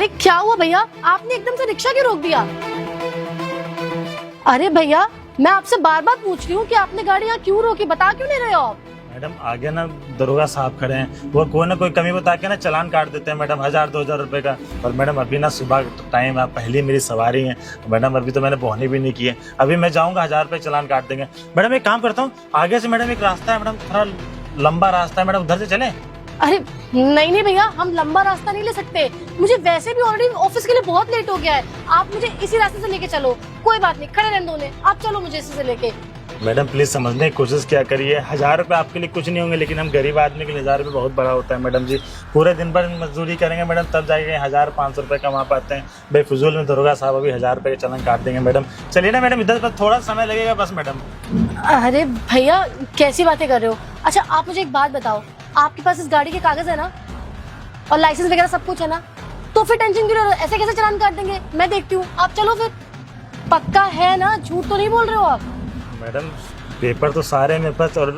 अरे क्या हुआ भैया, आपने एकदम से रिक्शा क्यों रोक दिया? अरे भैया, मैं आपसे बार बार पूछ रही हूँ कि आपने गाड़ी यहाँ क्यों रोकी, बता क्यों नहीं रहे हो आप? मैडम आगे ना दरोगा साहब खड़े हैं, वो कोई ना कोई कमी बता के ना चालान काट देते हैं मैडम, 1000-2000 रुपए का। और मैडम अभी ना सुबह टाइम है, पहली मेरी सवारी है मैडम, अभी तो मैंने बोहनी भी नहीं की है, अभी मैं जाऊंगा 1000 रुपए चालान काट देंगे। मैडम एक काम करता हूँ, आगे से मैडम एक रास्ता है मैडम, थोड़ा लंबा रास्ता है मैडम, उधर से चले। अरे नहीं भैया, हम लंबा रास्ता नहीं ले सकते, मुझे वैसे भी ऑलरेडी ऑफिस के लिए बहुत लेट हो गया है, आप मुझे इसी रास्ते से लेके चलो। कोई बात नहीं, खड़े रहने दो उन्हें, आप चलो मुझे इसी से लेके। मैडम प्लीज समझने की कोशिश क्या करिए, 1000 रुपए आपके लिए कुछ नहीं होंगे, लेकिन हम गरीब आदमी के लिए 1000 रुपए बहुत बड़ा होता है मैडम जी। पूरे दिन भर मजदूरी करेंगे मैडम, तब जाएंगे 1000-500 रुपए कमा पाते हैं। बेफिजूल में दरोगा साहब अभी 1000 रुपए के चालान काट देंगे मैडम। चलिए ना मैडम, इधर पर थोड़ा समय लगेगा बस मैडम। अरे भैया, कैसी बातें कर रहे हो? अच्छा आप मुझे एक बात बताओ, आपके पास इस गाड़ी के कागज है ना, और लाइसेंस वगैरह सब कुछ है ना? तो फिर टेंशन क्यों ले रहे हो? ऐसे कैसे चालान काट देंगे? मैं देखती हूँ, आप चलो फिर। पक्का है ना, झूठ तो नहीं बोल रहे हो आप? मैडम पेपर तो सारे मेरे पास, और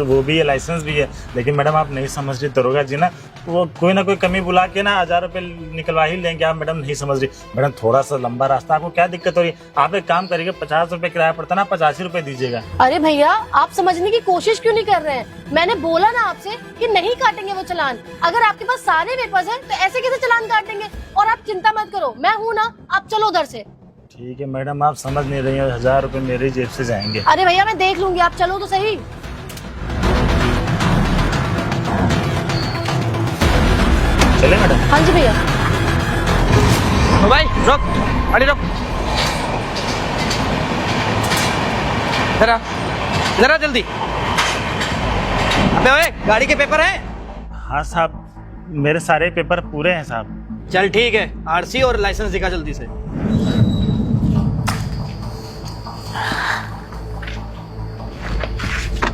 वो भी है, लाइसेंस भी है, लेकिन मैडम आप नहीं समझ रही, दरोगा जी ना वो कोई ना कोई कमी बुला के ना 1000 रुपए निकलवा ही लेंगे। आप मैडम नहीं समझ रही मैडम, थोड़ा सा लंबा रास्ता, आपको क्या दिक्कत हो रही है? आप एक काम करिएगा, 50 रुपए किराया पड़ता ना, 85 रुपए दीजिएगा। अरे भैया, आप समझने की कोशिश क्यों नहीं कर रहे हैं? मैंने बोला ना आपसे कि नहीं काटेंगे वो चालान। अगर आपके पास सारे पेपर्स हैं तो ऐसे कैसे चालान काट देंगे? और आप चिंता मत करो, मैं हूँ ना, आप चलो उधर से। ठीक है मैडम, आप समझ नहीं रही हैं, 1000 रुपए मेरी जेब से जाएंगे। अरे भैया मैं देख लूंगी, आप चलो तो सही। चले मैडम? हाँ जी भैया। ओ भाई रुक, गाड़ी रुक, जरा जरा जल्दी। अबे ओए, गाड़ी के पेपर हैं? हाँ साहब, मेरे सारे पेपर पूरे हैं साहब। चल ठीक है, आरसी और लाइसेंस दिखा जल्दी से।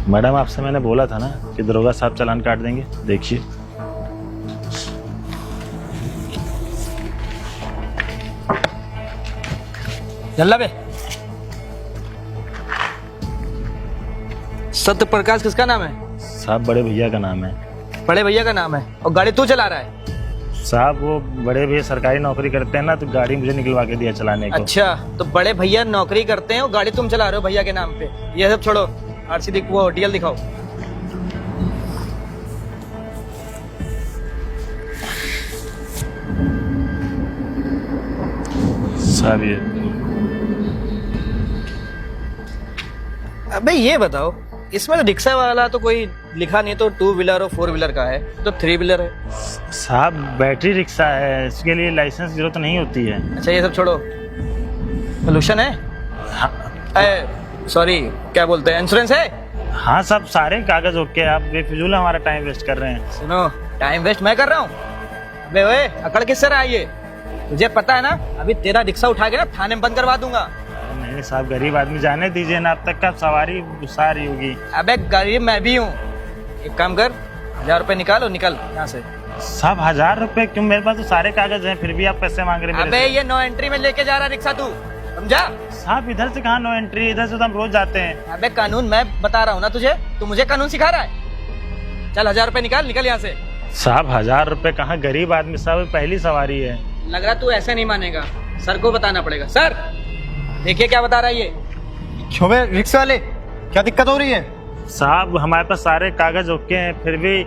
मैडम आपसे मैंने बोला था ना कि दरोगा साहब चालान काट देंगे, देखिए। जल्ला बे। सत्य प्रकाश किसका नाम है? साहब बड़े भैया का नाम है। बड़े भैया का नाम है, और गाड़ी तू चला रहा है? साहब वो बड़े भैया सरकारी नौकरी करते हैं ना, तो गाड़ी मुझे निकलवा के दिया चलाने को। अच्छा, तो बड़े भैया नौकरी करते हैं और गाड़ी तुम चला रहे हो भैया के नाम पे? ये सब छोड़ो, आरसी दिख, वो डीएल दिखाओ। साहब ये अबे ये बताओ, इसमें तो रिक्शा वाला तो कोई लिखा नहीं, तो 2 व्हीलर और 4 व्हीलर का है, तो 3 व्हीलर है। साहब बैटरी रिक्शा है, इसके लिए लाइसेंस जरूरत नहीं होती है। अच्छा ये सब छोड़ो, पोल्यूशन है? हाँ, सॉरी क्या बोलते हैं, इंश्योरेंस है? हाँ साहब सारे कागज ओके, आप बेफिजूल हमारा टाइम वेस्ट कर रहे हैं। सुनो, टाइम वेस्ट मैं कर रहा हूँ? अबे ओए, अकड़ किससे रहा ये? तुझे पता है ना, अभी तेरा रिक्शा उठा के ना थाने में बंद करवा दूंगा। नहीं साहब, गरीब आदमी, जाने दीजिए ना, अब तक का सवारी गुस्सा आ रही होगी। अबे गरीब मैं भी हूँ, एक काम कर, 1000 रुपए निकाल और निकल यहाँ से। साहब 1000 रुपए क्यों? मेरे पास तो सारे कागज हैं, फिर भी आप पैसे मांग रहे हैं मेरे अबे से। ये नो एंट्री में लेके जा रहा रिक्शा तू, समझा? साहब इधर से कहाँ नो एंट्री, इधर से तो हम रोज जाते हैं। अबे कानून मैं बता रहा हूँ ना तुझे, तू मुझे कानून सिखा रहा है? चल 1000 रुपए निकाल, निकल यहाँ से। साहब 1000 रुपए कहाँ, गरीब आदमी साहब, पहली सवारी है। लग रहा तू ऐसे नहीं मानेगा, सर को बताना पड़ेगा। सर देखिए क्या बता रहा है ये। क्यों बे रिक्शा वाले, क्या दिक्कत हो रही है? साहब हमारे पास सारे कागज ओके हैं, फिर भी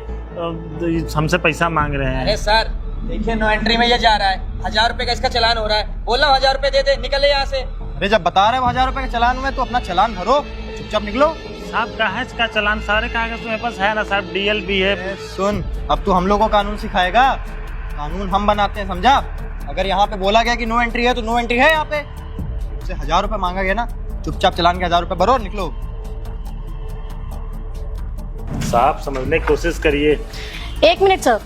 हमसे पैसा मांग रहे हैं। अरे सर देखिए, नो एंट्री में ये जा रहा है, 1000 रुपए का इसका चालान हो रहा है, बोला 1000 रुपए दे दे, निकले यहाँ से। अरे जब बता रहे हो 1000 रुपए का चालान में, तो अपना चालान भरो, चुपचाप निकलो। साहब कहाँ है इसका चालान? सारे कागज तो मेरे पास है ना साहब, डीएल भी है। अरे सुन, अब तू हम लोगों को कानून सिखाएगा? कानून हम बनाते हैं, समझा? अगर यहाँ पे बोला गया कि नो एंट्री है तो नो एंट्री है। यहाँ पे तुझसे 1000 रुपए मांगा गया ना, चुपचाप चालान के 1000 रुपए भरो, निकलो। साहब समझने की कोशिश करिए। एक मिनट सर,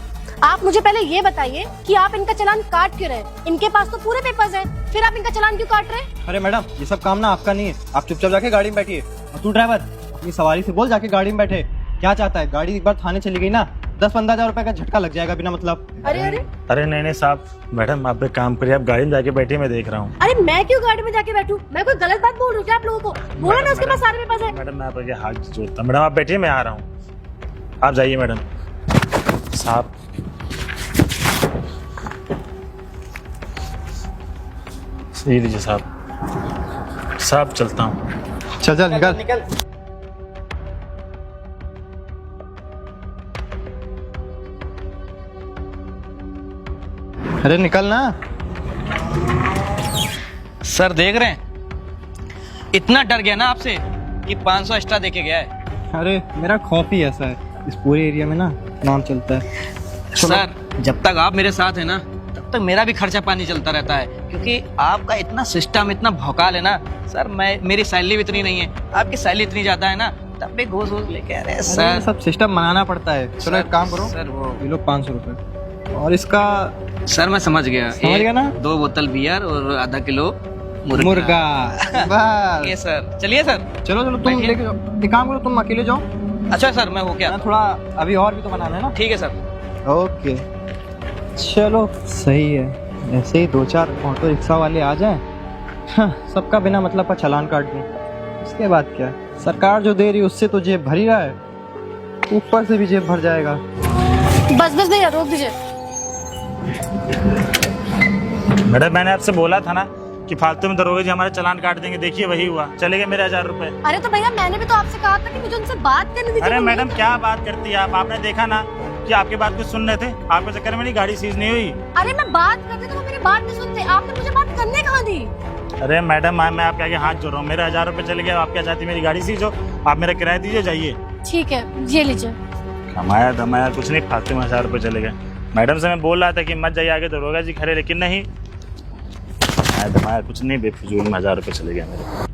आप मुझे पहले ये बताइए कि आप इनका चालान काट क्यों रहे हैं? इनके पास तो पूरे पेपर्स हैं, फिर आप इनका चालान क्यों काट रहे हैं? अरे मैडम, ये सब काम ना आपका नहीं है, आप चुपचाप जाके गाड़ी में बैठिए। और तू ड्राइवर, अपनी सवारी से बोल जाके गाड़ी में बैठे। क्या चाहता है? गाड़ी एक बार थाने चली गई ना, 10-15 हजार रुपए का झटका लग जाएगा बिना मतलब। अरे अरे अरे नहीं साहब, मैडम आप एक काम करिए, आप गाड़ी में जाके बैठिए, मैं देख रहा हूँ। अरे मैं क्यों गाड़ी में जाके बैठूं? मैं कोई गलत बात बोल रही हूँ क्या आप लोगों को? बोला ना उसके पास सारे पेपर्स हैं। मैडम मैं आपके हाथ जोड़ता हूँ, मैडम आप बैठिए, मैं आ रहा हूँ, आप जाइए मैडम। साहब ये लीजिए साहब, साहब चलता हूँ। चल चल निकल निकल। अरे निकल ना। सर देख रहे हैं, इतना डर गया ना आपसे कि 500 एक्स्ट्रा देके गया है। अरे मेरा खौफ ही ऐसा है, इस पूरे एरिया में ना नाम चलता है। सर जब तक आप मेरे साथ हैं ना, तब तक मेरा भी खर्चा पानी चलता रहता है, क्योंकि आपका इतना सिस्टम, इतना भौकाल है ना सर। मेरी सैलरी भी इतनी नहीं है, आपकी सैलरी इतनी ज्यादा है ना, तब भी घूस घूस लेके आ रहे हैं सर सर। सब सिस्टम बनाना पड़ता है। चलो सर, एक काम करो, सर वो ये लो 500 रुपए, और इसका सर मैं समझ गया। समझ गया ना? 2 बोतल बियर और आधा किलो मुर्गा। बस ये सर, चलिए सर। चलो चलो तुम बैठिए। लेके जाओ, एक काम करो तुम अकेले जाओ, अच्छा सर मैं हो गया। ना थोड़ा अभी और भी तो बनाना है ना। ठीक है सर। ओके चलो सही है, ऐसे ही 2-4 ऑटो रिक्शा वाले आ जाएं, हाँ, सबका बिना मतलब का चालान काट दूं, उसके बाद क्या, सरकार जो दे रही है उससे तो जेब भर ही रहा है, ऊपर से भी जेब भर जाएगा। बस बस भैया रोक दीजिए। मैडम मैंने आपसे बोला था ना कि फालतू में दरोगा जी हमारे चालान काट देंगे, देखिए वही हुआ, चले गए मेरे 1000 रुपए। अरे तो भैया मैंने भी तो आपसे कहा था कि मुझे उनसे बात करनी थी। अरे मैडम क्या बात करती है आप, आपने देखा ना कि आपकी बात कुछ सुन रहे थे, आपके चक्कर में नहीं गाड़ी सीज नहीं हुई। अरे मैं बात करती तो वो मेरी बात नहीं सुनते, आपने मुझे बात करने कहाँ दी? अरे मैडम मैं आपके आगे हाथ जोड़ रहा हूँ, मेरे 1000 रुपए चले गए, आप क्या चाहती मेरी गाड़ी सीज हो? आप मेरा किराया दीजिए, जाइए। ठीक है ये लीजिए। कमाया धमाया कुछ नहीं, फालतू में 1000 रुपए चले गए। मैडम से मैं बोल रहा था कि मत जाइए आगे, दरोगा जी खड़े, लेकिन नहीं, कमाया धमाया कुछ नहीं, बेफजूल में 1000 रुपए चले गए मेरे।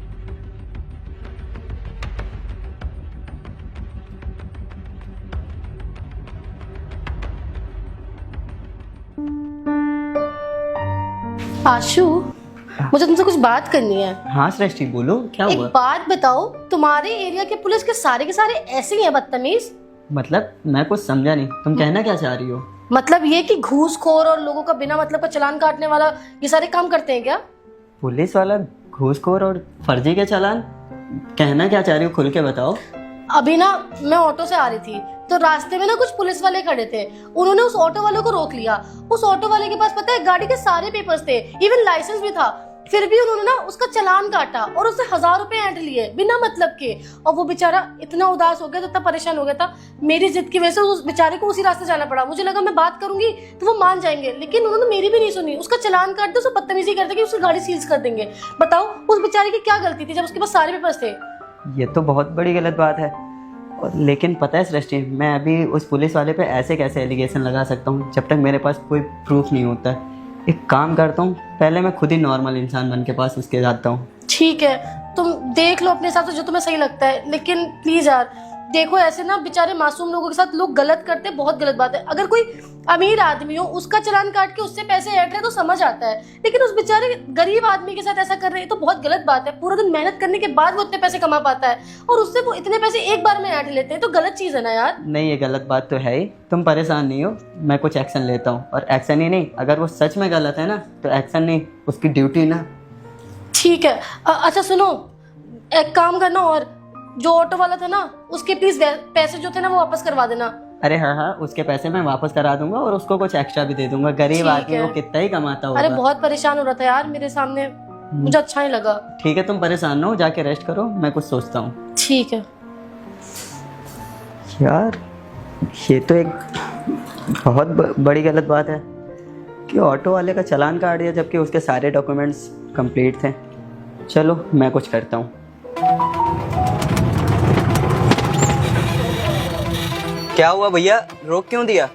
आशु मुझे तुमसे कुछ बात करनी है। हाँ सृष्टि बोलो, क्या एक हुआ? बात बताओ, तुम्हारे एरिया के पुलिस के सारे ऐसे ही हैं बदतमीज? मतलब मैं कुछ समझा नहीं, तुम कहना क्या चाह रही हो? मतलब ये कि घूसखोर और लोगों का बिना मतलब का चालान काटने वाला ये सारे काम करते हैं क्या? पुलिस वाला घूसखोर और फर्जी के चालान? कहना क्या चाह रही हो, खुल के बताओ। अभी ना मैं ऑटो से आ रही थी तो रास्ते में ना कुछ पुलिस वाले खड़े थे, उन्होंने उस ऑटो वाले को रोक लिया। उस ऑटो वाले के पास पता है गाड़ी के सारे पेपर्स थे, इवन लाइसेंस भी था, फिर भी उन्होंने ना उसका चालान काटा और उससे 1000 रुपए ऐंठ लिए बिना मतलब के। और वो बेचारा इतना उदास हो गया था, इतना परेशान हो गया था, मेरी जिद की वजह से उस बेचारे को उसी रास्ते जाना पड़ा। मुझे लगा मैं बात करूंगी तो वो मान जाएंगे, लेकिन उन्होंने मेरी भी नहीं सुनी, उसका चालान काट दिया, उसको बदतमीजी करते कि उसकी गाड़ी सीज कर देंगे। बताओ उस बेचारे की क्या गलती थी जब उसके पास सारे पेपर्स थे? ये तो बहुत बड़ी गलत बात है, लेकिन पता है सृष्टि, मैं अभी उस पुलिस वाले पे ऐसे कैसे एलिगेशन लगा सकता हूँ जब तक मेरे पास कोई प्रूफ नहीं होता है। एक काम करता हूँ, पहले मैं खुद ही नॉर्मल इंसान बन के पास उसके जाता हूँ। ठीक है तुम देख लो अपने हिसाब से जो तुम्हें सही लगता है, लेकिन प्लीज यार देखो ऐसे ना बेचारे मासूम लोगों के साथ लोग गलत करते हैं, बहुत गलत बात है। अगर कोई अमीर आदमी हो उसका चालान काट के उससे पैसे ऐंठ रहे तो समझ आता है, लेकिन उस बेचारे गरीब आदमी के साथ ऐसा कर रहे हैं तो बहुत गलत बात है। पूरा दिन मेहनत करने के बाद वो इतने पैसे कमा पाता है और उससे वो इतने पैसे एक बार में ऐंठ लेते हैं, तो गलत चीज है ना यार। नहीं ये गलत बात तो है ही, तुम परेशान नहीं हो, मैं कुछ एक्शन लेता हूँ। और एक्शन ही नहीं, अगर वो सच में गलत है ना तो एक्शन नहीं, उसकी ड्यूटी ना। ठीक है अच्छा सुनो, एक काम करना, और जो ऑटो वाला था ना उसके प्लीज पैसे जो थे ना वो वापस करवा देना। अरे हाँ, उसके पैसे मैं वापस करा दूंगा और उसको कुछ एक्स्ट्रा भी दे दूंगा। गरीब ठीक आदमी है। वो कितना ही कमाता अरे होगा। बहुत परेशान हो रहा था यार मेरे सामने, मुझे अच्छा नहीं लगा। ठीक है तुम परेशान ना हो, जाके रेस्ट करो, मैं कुछ सोचता हूँ। ठीक है। यार ये तो एक बहुत बड़ी गलत बात है कि ऑटो वाले का चालान काट दिया जबकि उसके सारे डॉक्यूमेंट्स कंप्लीट थे। चलो मैं कुछ करता हूँ। क्या हुआ भैया, रोक क्यों दिया?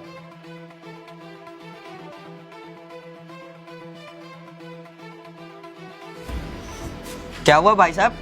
क्या हुआ भाई साहब,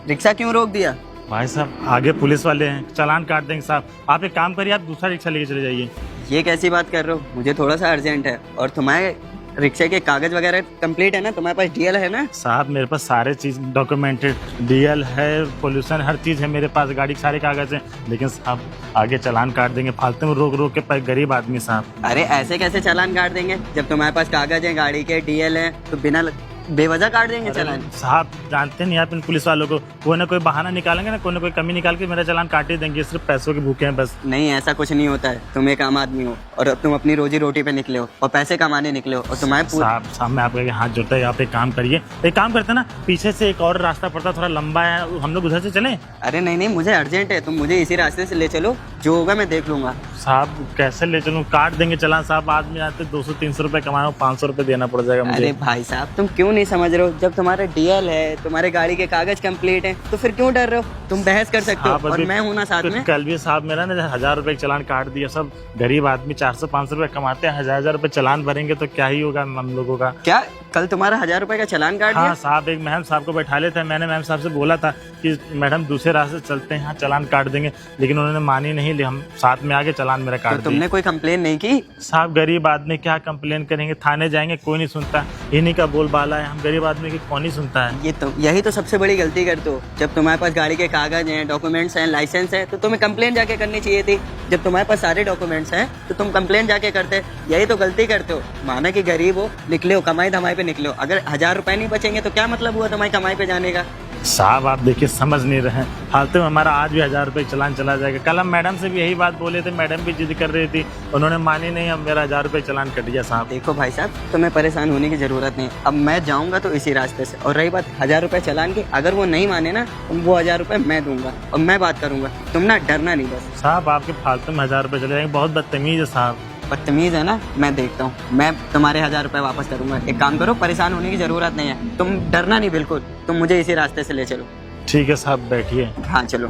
रिक्शा क्यों रोक दिया? भाई साहब आगे पुलिस वाले हैं, चालान काट देंगे साहब। आप एक काम करिए, आप दूसरा रिक्शा लेके चले जाइए। ये कैसी बात कर रहे हो, मुझे थोड़ा सा अर्जेंट है। और तुम्हारे रिक्शे के कागज वगैरह कंप्लीट है ना, तुम्हारे पास डीएल है ना? साहब मेरे पास सारे चीज डॉक्यूमेंटेड, डीएल है, पोल्यूशन, हर चीज है मेरे पास, गाड़ी के सारे कागज हैं, लेकिन साहब आगे चालान काट देंगे, फालतू में रोक रोक के गरीब आदमी साहब। अरे ऐसे कैसे चालान काट देंगे, जब तुम्हारे पास कागज है, गाड़ी के डीएल है, तो बिना बेवजह काट देंगे अरे चालान? साहब जानते नहीं आप इन पुलिस वालों को, कोई ना कोई बहाना निकालेंगे ना, कोई ना कोई कमी निकाल के मेरा चालान काट ही देंगे। सिर्फ पैसों के भूखे हैं बस। नहीं, ऐसा कुछ नहीं होता है। तुम एक आम आदमी हो और अब तुम अपनी रोजी रोटी पे निकले हो और पैसे कमाने निकले हो और तुम्हारे साहब मैं आपके हाथ जोड़ता है, आप एक काम करिए, एक काम करते ना, पीछे से एक और रास्ता पड़ता, थोड़ा लंबा है, हम लोग उधर से चलें। अरे नहीं, मुझे अर्जेंट है, तुम मुझे इसी रास्ते से ले चलो, जो होगा मैं देख लूंगा। साहब कैसे ले चलूँ, काट देंगे चालान साहब। आदमी आते 200-300 रुपए कमाए, 500 रुपए देना पड़ जाएगा मुझे। अरे भाई साहब, तुम क्यों नहीं समझ रहे हो? जब तुम्हारा डीएल है, तुम्हारे गाड़ी के कागज कंप्लीट है, तो फिर क्यों डर रहे हो? तुम बहस कर सकते हो और मैं हूं ना साथ में। कल भी साहब मेरा ना 1000 रुपए चालान काट दिया। सब गरीब आदमी 400-500 रुपए कमाते हैं, 1000 रुपए चालान भरेंगे तो क्या ही होगा हम लोगों का। क्या कल तुम्हारा 1000 रुपए का चालान काट दिया? हाँ साहब, एक मैम साहब को बैठा लेते हैं, मैंने मैम साहब से बोला था कि मैडम दूसरे रास्ते से चलते हैं, यहाँ चालान काट देंगे, लेकिन उन्होंने मानी नहीं, हम साथ में आगे चालान मेरा काट तो तुमने कोई कंप्लेन नहीं की? साहब गरीब आदमी क्या कंप्लेन करेंगे, थाने जाएंगे कोई नहीं सुनता, इन्हीं का बोलबाला है, हम गरीब आदमी की कौन ही सुनता है। यही तो सबसे बड़ी गलती करते हो। जब तुम्हारे पास गाड़ी के कागज हैं, डॉक्यूमेंट्स हैं, लाइसेंस है, तो तुम्हें कंप्लेन जाके करनी चाहिए थी। जब तुम्हारे पास सारे डॉक्यूमेंट्स हैं तो तुम कंप्लेन जाके करते। यही तो गलती करते हो। माना कि गरीब हो, निकले हो, कमाई धमाई पे निकले हो, अगर 1000 रुपए नहीं बचेंगे तो क्या मतलब हुआ तुम्हारी कमाई पे जाने का? साहब आप देखिए समझ नहीं रहे हैं, फालतू में हमारा आज भी 1000 रुपए चालान चला जाएगा। कल हम मैडम से भी यही बात बोले थे, मैडम भी जिद कर रही थी, उन्होंने मानी नहीं, अब मेरा 1000 रुपए चालान कट गया साहब। देखो भाई साहब, तुम्हें परेशान होने की जरूरत नहीं। अब मैं जाऊंगा तो इसी रास्ते से। और रही बात 1000 रुपए चालान की, अगर वो नहीं माने ना तो वो 1000 रुपए मैं दूंगा और मैं बात करूंगा। तुम ना डरना नहीं बस। साहब आपके फालतू में 1000 रुपए चले जाएंगे, बहुत बदतमीज है साहब। बदतमीज है ना, मैं देखता हूँ। मैं तुम्हारे 1000 रुपए वापस करूंगा। एक काम करो, परेशान होने की जरूरत नहीं है, तुम डरना नहीं बिल्कुल। तुम मुझे इसी रास्ते से ले चलो। ठीक है साहब, बैठिए। हाँ चलो।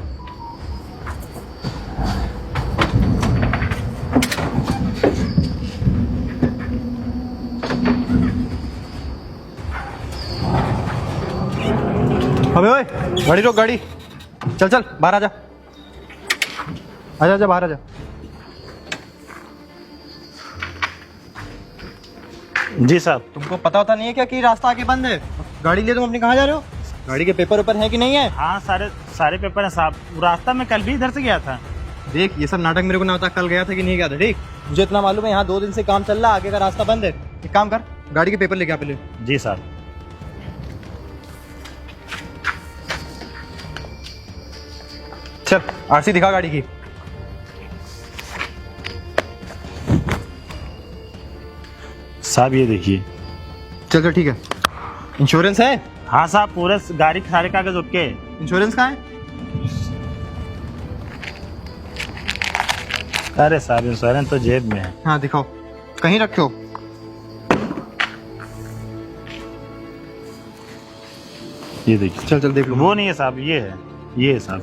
अबे ओए, गाड़ी रोक, गाड़ी चल बाहर आजा, आजा बाहर आजा। जी साहब। तुमको पता होता नहीं है क्या कि रास्ता आगे बंद है? गाड़ी लिए तुम अपनी कहाँ जा रहे हो? गाड़ी के पेपर ऊपर है कि नहीं है? हाँ सारे पेपर हैं साहब, रास्ता में कल भी इधर से गया था। देख ये सब नाटक मेरे को ना पता कल गया था कि नहीं गया था, ठीक? मुझे इतना मालूम है यहाँ 2 दिन से काम चल रहा है, आगे का रास्ता बंद है। एक काम कर, गाड़ी के पेपर लेके आ पहले। जी साहब। चल आरसी दिखा गाड़ी की। साहब ये देखिए। चल ठीक है। इंश्योरेंस है? हाँ साहब, पूरे गाड़ी के सारे कागज ओके। इंश्योरेंस कहाँ है? अरे साहब इंश्योरेंस तो जेब में है। हाँ दिखाओ, कहीं रखे हो? ये देखिए। चल देख लो। वो नहीं है साहब, ये है साहब,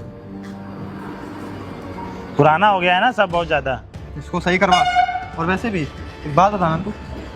पुराना हो गया है ना सब बहुत ज्यादा। इसको सही करवा। और वैसे भी एक बात बताना, तू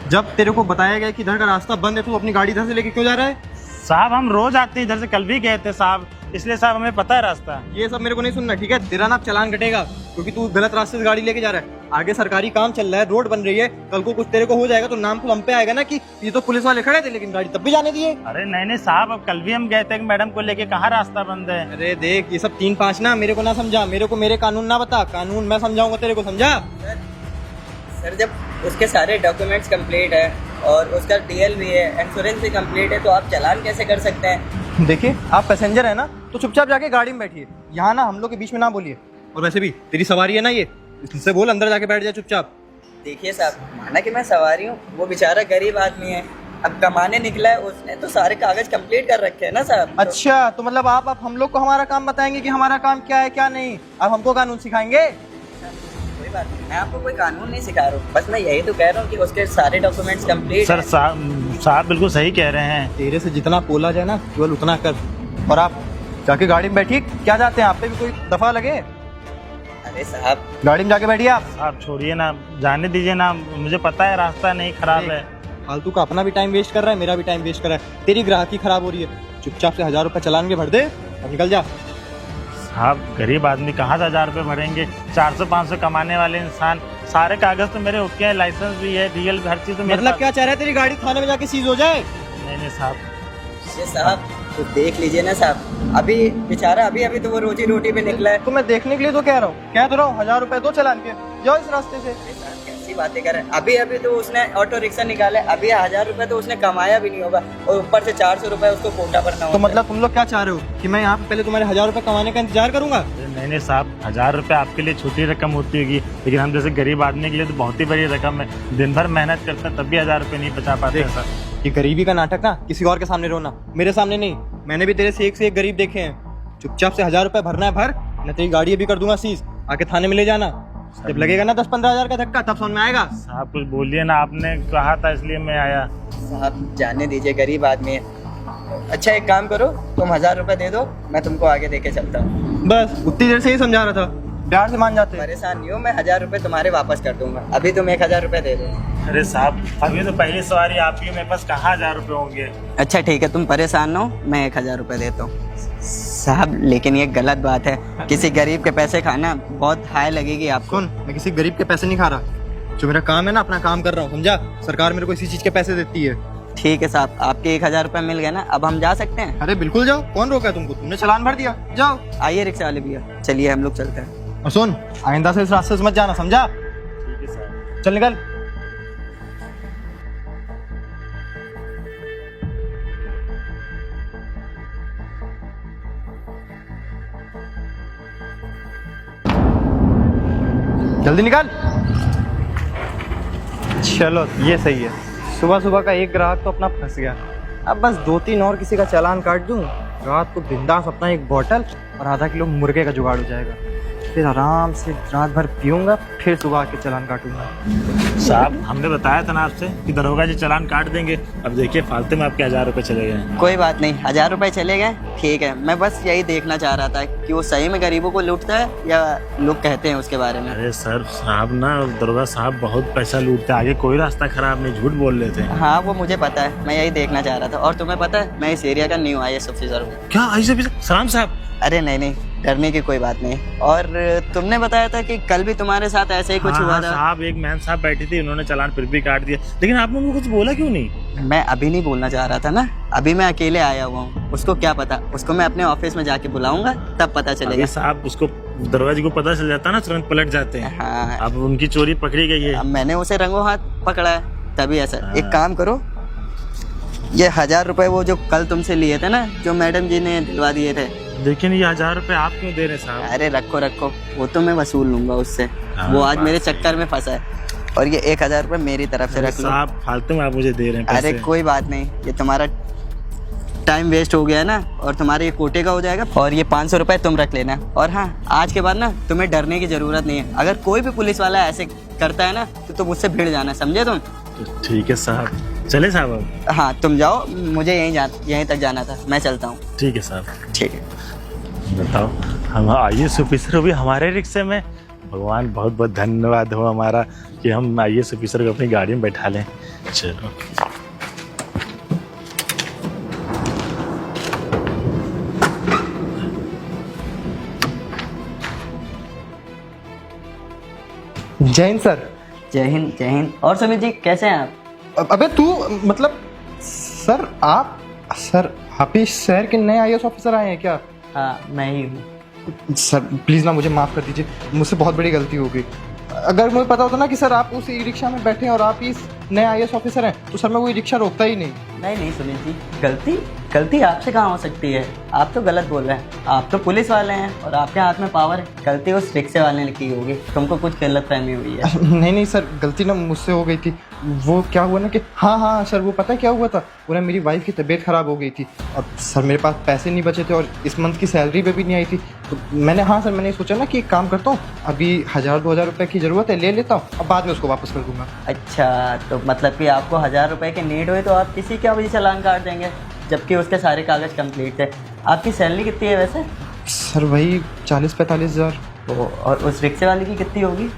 जब तेरे को बताया गया कि इधर का रास्ता बंद है, तू अपनी गाड़ी इधर से लेके क्यों जा रहा है? साहब हम रोज आते हैं इधर से, कल भी गए थे साहब, इसलिए साहब हमें पता है रास्ता। ये सब मेरे को नहीं सुनना, ठीक है? तेरा ना चालान कटेगा क्योंकि तू गलत रास्ते से गाड़ी लेके जा रहा है। आगे सरकारी काम चल रहा है, रोड बन रही है, कल को कुछ तेरे को हो जाएगा तो नाम तो हम पे आएगा ना कि ये तो पुलिस वाले खड़े थे लेकिन गाड़ी तब भी जाने दिए। अरे नहीं साहब, अब कल भी हम गए थे मैडम को लेके, कहाँ रास्ता बंद है। अरे देख ये सब 3-5 ना मेरे को ना समझा, मेरे को मेरे कानून ना बता, कानून मैं समझाऊंगा तेरे को, समझा? सर जब उसके सारे डॉक्यूमेंट्स कंप्लीट है और उसका डीएल भी है, इंश्योरेंस भी कंप्लीट है, तो आप चालान कैसे कर सकते हैं? देखिए आप पैसेंजर है ना, तो चुपचाप जाके गाड़ी में बैठिए, यहाँ ना हम लोग के बीच में ना बोलिए। और वैसे भी तेरी सवारी है ना, ये इससे बोल अंदर जाके बैठ जाए चुपचाप। देखिए साहब, माना कि मैं सवारी हूँ, वो बेचारा गरीब आदमी है, अब कमाने निकला है, उसने तो सारे कागज कंप्लीट कर रखे हैं ना साहब। अच्छा तो मतलब आप हम लोग को हमारा काम बताएंगे कि हमारा काम क्या है क्या नहीं? आप हमको कानून सिखाएंगे? कोई बात नहीं, मैं आपको कोई कानून नहीं सिखा रहा हूँ, बस मैं यही तो कह रहा हूँ कि उसके सारे डॉक्यूमेंट्स कंप्लीट। सर साहब बिल्कुल सही कह रहे हैं। तेरे से जितना बोला जाए ना केवल उतना कर, और आप जाके गाड़ी में बैठिए। क्या चाहते हैं, आप पे भी कोई दफा लगे? अरे साहब गाड़ी में जाके बैठिए आप। आप छोड़िए ना, जाने दीजिए ना, मुझे पता है रास्ता नहीं खराब है। फालतू का अपना भी टाइम वेस्ट कर रहा है, मेरा भी टाइम वेस्ट कर रहा है, तेरी ग्राहकी खराब हो रही है। चुपचाप से 1000 रुपये चालान के भर दे और निकल जा। साहब गरीब आदमी कहाँ से 1000 रुपये भरेंगे, 400-500 कमाने वाले इंसान, सारे कागज तो मेरे ओके हैं, लाइसेंस भी है, डीएल भी, हर चीज तो मेरे मतलब पास। क्या चाह रहा है, तेरी गाड़ी थाने में जाके सीज हो जाए? नहीं साहब। ये साहब तो देख लीजिए ना साहब, अभी बेचारा अभी तो वो रोजी रोटी पे निकला है। तो मैं देखने के लिए तो कह रहा हूँ, कह तो रहा हूँ 1000 रुपये दो चालान के, जाओ इस रास्ते से। कैसी की बातें कर रहे हैं? अभी अभी तो उसने ऑटो रिक्शा निकाला है, अभी 1000 रुपये तो उसने कमाया भी नहीं होगा और ऊपर से 400 रुपये उसको कोटा भरना तो होता है। मतलब तुम लोग क्या चाह रहे हो कि मैं यहाँ पे पहले तुम्हारे 1000 रुपये कमाने का इंतजार करूंगा? नहीं नहीं साहब, 1000 रुपये आपके लिए छोटी रकम होती होगी, लेकिन हम जैसे गरीब आदमी के लिए तो बहुत ही बड़ी रकम है। दिन भर मेहनत करते हैं तब भी 1000 रुपये नहीं बचा पाते हैं सर। ये गरीबी का नाटक ना किसी और के सामने रोना, मेरे सामने नहीं। मैंने भी तेरे से एक गरीब देखे हैं। चुपचाप से 1000 रुपये भरना है भर, न तेरी गाड़ी अभी कर दूंगा सीज, आके थाने में ले जाना। जब लगेगा ना 10-15 हजार का धक्का तब समझ में आएगा। साहब कुछ बोलिए ना, आपने कहा था इसलिए मैं आया। साहब जाने दीजिए, गरीब आदमी है। अच्छा एक काम करो, तुम 1000 रुपये दे दो, मैं तुमको आगे देके चलता हूँ। बस उतनी देर से ही समझा रहा था, प्यार से मान जाते। परेशान नहीं हो, मैं 1000 रुपये तुम्हारे वापस कर दूंगा। अभी तुम 1000 रुपये दे दो। अरे साहब अभी तो पहली सवारी आपकी, मेरे पास कहाँ 1000 रुपये होंगे। अच्छा ठीक है, तुम परेशान ना हो, मैं 1000 रुपये देता हूँ। साहब लेकिन ये गलत बात है, किसी गरीब के पैसे खाना बहुत हाय लगेगी आपको। सुन, मैं किसी गरीब के पैसे नहीं खा रहा। जो मेरा काम है ना, अपना काम कर रहा हूँ, समझा? सरकार मेरे को इसी चीज के पैसे देती है। ठीक है साहब, आपके 1000 रुपये मिल गए ना, अब हम जा सकते हैं? अरे बिल्कुल जाओ, कौन रोका है तुमको? तुमने चालान भर दिया, जाओ। आइए रिक्शा वाले भैया, चलिए हम लोग चलते हैं। और सुन, आइंदा से इस रास्ते से मत जाना, समझा? ठीक है साहब। चल निकल। जल्दी निकल। चलो ये सही है, सुबह सुबह का एक ग्राहक तो अपना फंस गया। अब बस 2-3 और किसी का चालान काट दूं, रात को बिंदास अपना एक बोतल और आधा किलो मुर्गे का जुगाड़ हो जाएगा। फिर आराम से रात भर पीऊंगा, फिर सुबह आके चालान काटूंगा। साहब हमने बताया था ना आपसे कि दरोगा जी चालान काट देंगे। अब देखिए फालतू में आपके 1000 रुपये चले गए। कोई बात नहीं, 1000 रुपये चले गए, ठीक है। मैं बस यही देखना चाह रहा था कि वो सही में गरीबों को लूटता है या लोग कहते हैं उसके बारे में। अरे सर साहब ना, दरोगा साहब बहुत पैसा लूटते हैं, आगे कोई रास्ता खराब नहीं, झूठ बोल रहे थे। हाँ वो मुझे पता है, मैं यही देखना चाह रहा था। और तुम्हें पता है मैं इस एरिया का न्यू IAS ऑफिसर हूँ। क्या ऐसे सलाम साहब? अरे नहीं नहीं, डरने की कोई बात नहीं। और तुमने बताया था कि कल भी तुम्हारे साथ ऐसे ही कुछ हाँ, हुआ हाँ, था। साहब एक मैम साहब बैठी थी, उन्होंने चालान फिर भी काट दिया, लेकिन आपने उनको कुछ बोला क्यों नहीं? मैं अभी नहीं बोलना चाह रहा था ना, अभी मैं अकेले आया हुआ हूँ। उसको क्या पता, उसको मैं अपने ऑफिस में जाके बुलाऊंगा तब पता चलेगा। अभी साहब उसको दरोगा जी को पता चल जाता है ना, तुरंत पलट जाते हैं। हाँ अब उनकी चोरी पकड़ी गई है। अब मैंने उसे रंगों हाथ पकड़ा है तभी ऐसा। एक काम करो, ये 1000 रुपये वो जो कल तुमसे लिए थे ना, जो मैडम जी ने दिलवा दिए थे। लेकिन ये 1000 रुपये आप क्यों दे रहे साहब? अरे रखो रखो, वो तो मैं वसूल लूंगा उससे। हाँ, वो आज बात मेरे सही चक्कर में फंसा है। और ये 1000 रुपये मेरी तरफ से रख लो। साहब फालतू में आप मुझे दे रहे हैं अरे पैसे। कोई बात नहीं, ये तुम्हारा टाइम वेस्ट हो गया है ना, और तुम्हारे ये कोटे का हो जाएगा। और ये 500 रुपये तुम रख लेना। और हाँ, आज के बाद ना तुम्हें डरने की जरूरत नहीं है। अगर कोई भी पुलिस वाला ऐसे करता है ना तो तुम मुझसे भिड़ जाना, समझे तुम? तो ठीक है साहब, चले साहब अब? हाँ तुम जाओ, मुझे यहीं तक जाना था, मैं चलता हूँ। ठीक है साहब। ठीक है। बताओ, हम IAS ऑफिसर भी हमारे रिक्शे में। भगवान बहुत बहुत धन्यवाद हो हमारा कि हम IAS ऑफिसर को अपनी गाड़ी में बैठा लें। चलो जय हिंद सर। जय हिंद जय हिंद। और सुमित जी कैसे हैं आप? अबे तू मतलब सर आप इस शहर के नए IAS ऑफिसर आए हैं क्या? हाँ मैं ही हूँ। सर प्लीज़ ना मुझे माफ़ कर दीजिए, मुझसे बहुत बड़ी गलती हो गई। अगर मुझे पता होता ना कि सर आप उस ई रिक्शा में बैठे हैं और आप इस नए IAS ऑफिसर हैं तो सर मैं वो ई रिक्शा रोकता ही नहीं। नहीं सुमित जी, गलती आपसे कहाँ हो सकती है? आप तो गलत बोल रहे हैं। आप तो पुलिस वाले हैं और आपके हाथ में पावर है। गलती उस रिक्शे वाले ने की होगी, तुमको कुछ गलतफहमी हुई है। नहीं सर, गलती ना मुझसे हो गई थी। वो क्या हुआ ना कि हाँ सर, वो पता है क्या हुआ था? वो ना मेरी वाइफ की तबीयत ख़राब हो गई थी और सर मेरे पास पैसे नहीं बचे थे और इस मंथ की सैलरी भी नहीं आई थी। तो मैंने सोचा ना कि एक काम करता हूँ, अभी 1000-2000 रुपये की ज़रूरत है, ले लेता हूँ, अब बाद में उसको वापस कर दूंगा। अच्छा, तो मतलब कि आपको 1000 रुपये की नीड हुई तो आप किसी का भी चालान काट देंगे, जबकि उसके सारे कागज़ कंप्लीट थे। आपकी सैलरी कितनी है वैसे? सर वही 40-45 हज़ार। और उस रिक्शे वाले की कितनी होगी?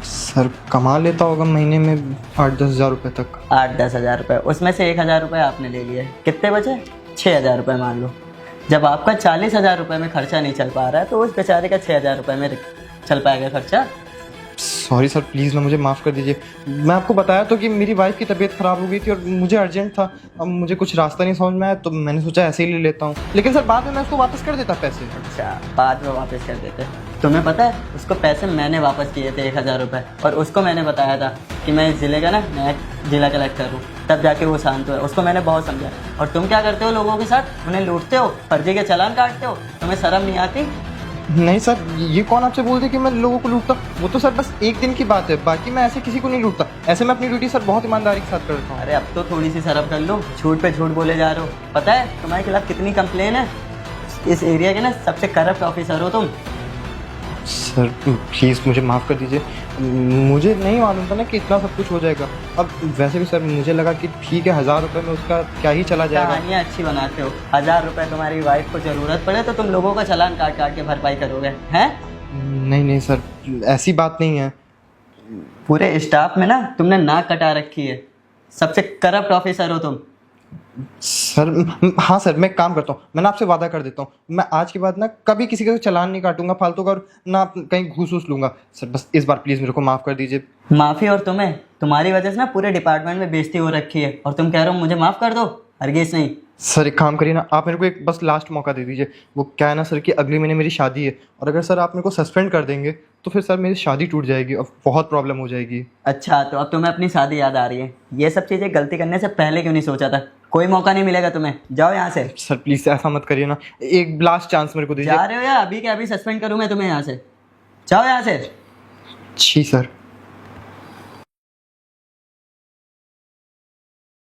सर कमा लेता होगा महीने में 8-10 हज़ार रुपये तक। 8-10 हज़ार रुपये, उसमें से 1000 रुपये आपने ले लिए, कितने बचे? 6000 रुपये मान लो। जब आपका 40,000 रुपये में खर्चा नहीं चल पा रहा है तो उस बेचारे का 6000 रुपये में चल पाएगा खर्चा? सॉरी सर, प्लीज़ ना मुझे माफ़ कर दीजिए। मैं आपको बताया तो कि मेरी वाइफ की तबीयत ख़राब हो गई थी और मुझे अर्जेंट था। अब मुझे कुछ रास्ता नहीं समझ में आया तो मैंने सोचा ऐसे ही ले लेता हूँ, लेकिन सर बाद में मैं उसको वापस कर देता पैसे। अच्छा, बाद में वापस कर देते? तुम्हें पता है उसको पैसे मैंने वापस किए थे 1000 रुपये, और उसको मैंने बताया था कि मैं इस ज़िले का ना नया जिला कलेक्टर हूँ, तब जाके वो शांत हुआ। उसको मैंने बहुत समझा। और तुम क्या करते हो लोगों के साथ? उन्हें लूटते हो, फर्जी के चालान काटते हो, तुम्हें शर्म नहीं आती? नहीं सर, ये कौन आपसे बोल दे कि मैं लोगों को लूटता? वो तो सर बस एक दिन की बात है, बाकी मैं ऐसे किसी को नहीं लूटता। ऐसे मैं अपनी ड्यूटी सर बहुत ईमानदारी के साथ करता हूँ। अरे अब तो थोड़ी सी शर्म कर लो, झूठ पे झूठ बोले जा रहे हो। पता है तुम्हारे खिलाफ कितनी कंप्लेन है? इस एरिया के ना सबसे करप्ट ऑफिसर हो तुम। सर प्लीज़ मुझे माफ़ कर दीजिए, मुझे नहीं मालूम था ना कि इतना सब कुछ हो जाएगा। अब वैसे भी सर मुझे लगा कि ठीक है, 1000 रुपये में उसका क्या ही चला जाएगा। कहानियाँ अच्छी बनाते हो। 1000 रुपए तुम्हारी वाइफ को ज़रूरत पड़े तो तुम लोगों का चालान काट काट के भरपाई करोगे हैं? नहीं नहीं सर, ऐसी बात नहीं है। पूरे स्टाफ में ना तुमने नाक कटा रखी है। सबसे करप्ट ऑफिसर हो तुम। सर हाँ सर, मैं एक काम करता हूँ, मैं ना आपसे वादा कर देता हूँ, मैं आज के बाद ना कभी किसी का चालान नहीं काटूंगा फालतू का, और ना कहीं घूस वूस लूंगा। सर बस इस बार प्लीज़ मेरे को माफ़ कर दीजिए। माफ़ी? और तुम्हें, तुम्हारी वजह से ना पूरे डिपार्टमेंट में बेइज्जती हो रखी है और तुम कह रहे हो मुझे माफ़ कर दो? हरगिज़ नहीं। सर एक काम करिए ना, आप मेरे को एक बस लास्ट मौका दे दीजिए। वो क्या है ना सर कि अगले महीने मेरी शादी है, और अगर सर आप मेरे को सस्पेंड कर देंगे तो फिर सर मेरी शादी टूट जाएगी और बहुत प्रॉब्लम हो जाएगी। अच्छा, तो अब तुम्हें अपनी शादी याद आ रही है। ये सब चीज़ें गलती करने से पहले क्यों नहीं सोचा था? कोई मौका नहीं मिलेगा तुम्हें, जाओ यहाँ से। सर प्लीज़ ऐसा मत करिए ना, एक लास्ट चांस मेरे को दीजिए। जा रहे हो या अभी के अभी सस्पेंड करूँ मैं तुम्हें यहाँ से? जाओ यहाँ से। जी सर।